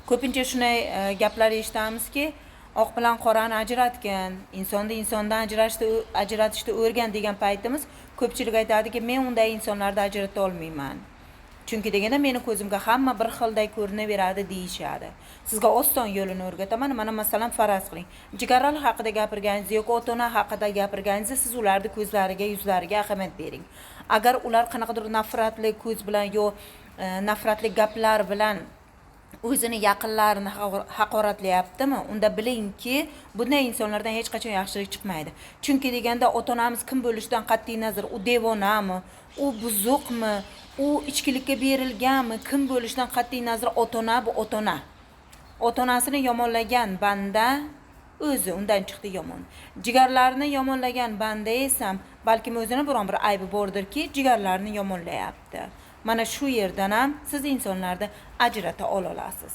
Ko'pincha shunday gaplar eshitamizki, oq bilan qorani ajratgan, insonni insondan ajratishni o'rgan degan paytimiz ko'pchilik aytadiki, men unday insonlarni ajrata olmayman. Chunki deganda meni ko'zimga hamma bir xilday ko'rinaveradi deyishadi. Sizga oson yo'lini o'rgataman. Mana masalan faraz qiling. Jigarrang haqida gapirganingiz yoki ota-ona haqida gapirganingizda siz ularning ko'zlariga, yuzlariga ahamiyat bering. Agar ular qanaqadir nafratli ko'z bilan yo nafratli gaplar bilan o'zini yaqinlarini haqoratlayaptimi, unda bilingki, bunday insonlardan hech qachon yaxshilik chiqmaydi. Chunki deganda ota-onamiz kim bo'lishidan qat'iy nazar, u devonami, u buzuqmi, u ichkilikka berilganmi, kim bo'lishidan qat'iy nazar ota-ona bu ota-ona. Ota-onasini yomonlagan banda o'zi undan chiqdi yomon. Jigarlarini yomonlagan banda esa balkim o'zini biron bir aybi bordirki, jigarlarini yomonlayapti. Mana shu yerdan ham siz insonlarni ajrata olasiz.